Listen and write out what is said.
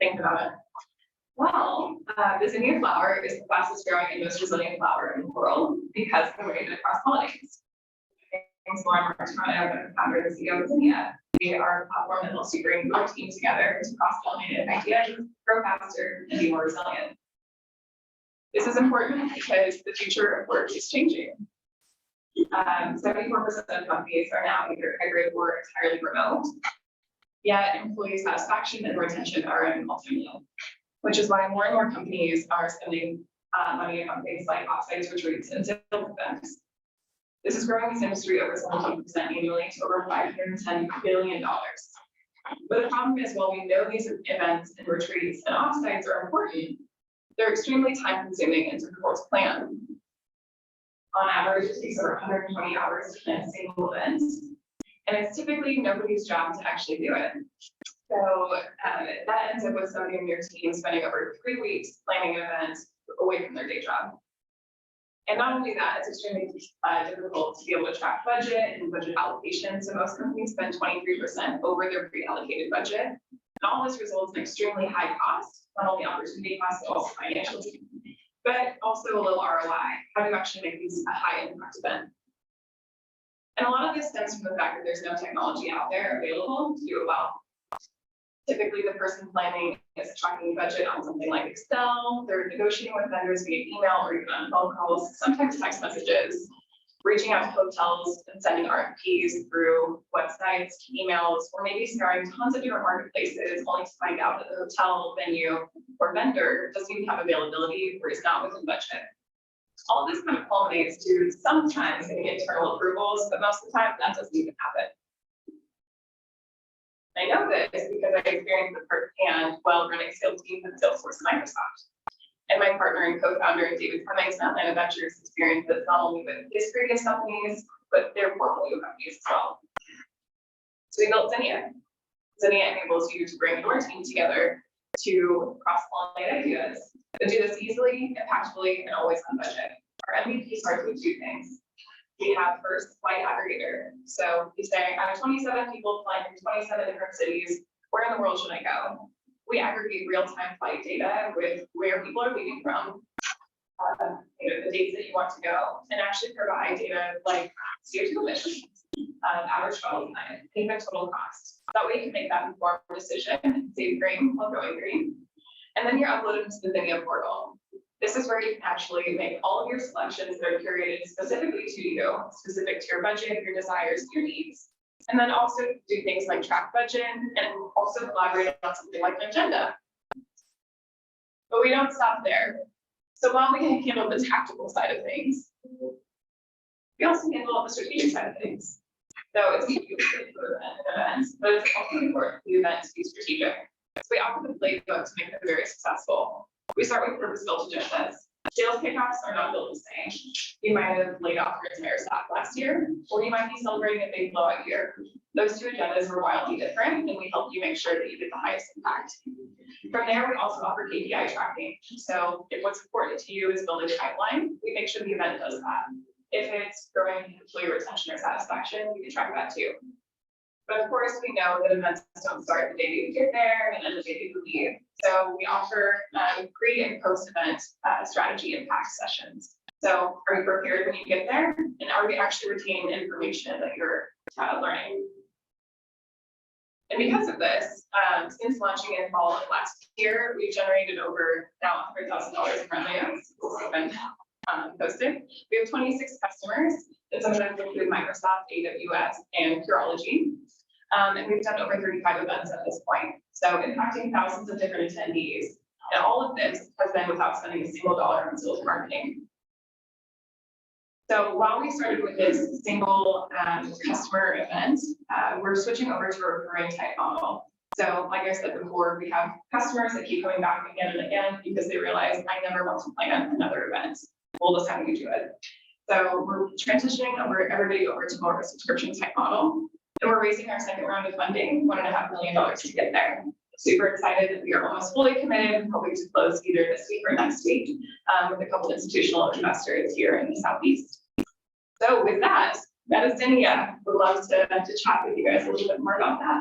think about it? Well, the Zinnia flower is the fastest growing and most resilient flower in the world because of the way that it cross-pollinates. Thanks, Lauren Martino, founder and CEO of Zinnia. We are a platform that helps you bring your team together to cross-pollinate ideas, grow faster, and be more resilient. This is important because the future of work is changing. 74% of companies are now either hybrid or entirely remote, yet employee satisfaction and retention are in all-time low, which is why more and more companies are spending money on things like offsite retreats and sales events. This is growing this industry over 17% annually to over $510 billion. But the problem is, while we know these events and retreats and offsites are important, they're extremely time-consuming and difficult to plan. On average, it takes over 120 hours to plan a single event, and it's typically nobody's job to actually do it. So that ends up with somebody in your team spending over 3 weeks planning an event away from their day job. And not only that, it's extremely difficult to be able to track budget and budget allocation. So most companies spend 23% over their pre-allocated budget. And all this results in extremely high cost, not only opportunity cost, but also financial, but also a little ROI. How do you actually make these a high impact event? And a lot of this stems from the fact that there's no technology out there available to do it well. Typically, the person planning is tracking budget on something like Excel. They're negotiating with vendors via email or even on phone calls, sometimes text messages, reaching out to hotels and sending RFPs through websites, emails, or maybe scouring tons of different marketplaces only to find out that the hotel, venue, or vendor doesn't even have availability or is not within budget. All this kind of culminates to sometimes getting internal approvals, but most of the time that doesn't even happen. I know this because I experienced it firsthand while running sales teams at Salesforce and Microsoft. And my partner and co-founder, David Cummings, from Atlanta Ventures, experienced this not only with his previous companies, but their portfolio companies as well. So we built Zinnia. Zinnia enables you to bring your team together to cross-pollinate ideas, but do this easily, impactfully, and always on budget. Our MVP starts with 2 things. We have first flight aggregator. So you say, I have 27 people flying from 27 different cities. Where in the world should I go? We aggregate real-time flight data with where people are leaving from, the dates that you want to go, and actually provide data like CO2 emissions, average travel time, even total cost. That way you can make that informed decision, save green while going green. And then you're uploaded to the Zinnia portal. This is where you can actually make all of your selections that are curated specifically to you, specific to your budget, your desires, your needs. And then also do things like track budget and also collaborate on something like an agenda. But we don't stop there. So while we handle the tactical side of things, we also handle the strategic side of things. So it's easy to do events, but it's also important for the event to be strategic. So we offer the playbook to make them very successful. We start with purpose-built agendas. Sales kickoffs are not built the same. You might have laid off your entire staff last year, or you might be celebrating a big blowout year. Those 2 agendas are wildly different, and we help you make sure that you get the highest impact. From there, we also offer KPI tracking. So if what's important to you is building a pipeline, we make sure the event does that. If it's growing employee retention or satisfaction, we can track that too. But of course, we know that events don't start the day you get there and end the day you leave. So we offer pre and post-event strategy impact sessions. So are you prepared when you get there? And are we actually retaining the information that you're learning? And because of this, since launching in fall of last year, we've generated over now $100,000 in revenue. It's been posted. We have 26 customers, and some of them include Microsoft, AWS, and Curology. And we've done over 35 events at this point. So impacting thousands of different attendees. And all of this has been without spending a single dollar on sales and marketing. So while we started with this single customer event, we're switching over to a recurring type model. So like I said before, we have customers that keep coming back again and again because they realize I never want to plan another event. We'll just have you do it. So we're transitioning everybody over to more of a subscription type model. And we're raising our second round of funding, $1.5 million to get there. Super excited that we are almost fully committed, hoping to close either this week or next week with a couple institutional investors here in the Southeast. So with that, that is Zinnia. Would love to chat with you guys a little bit more about that.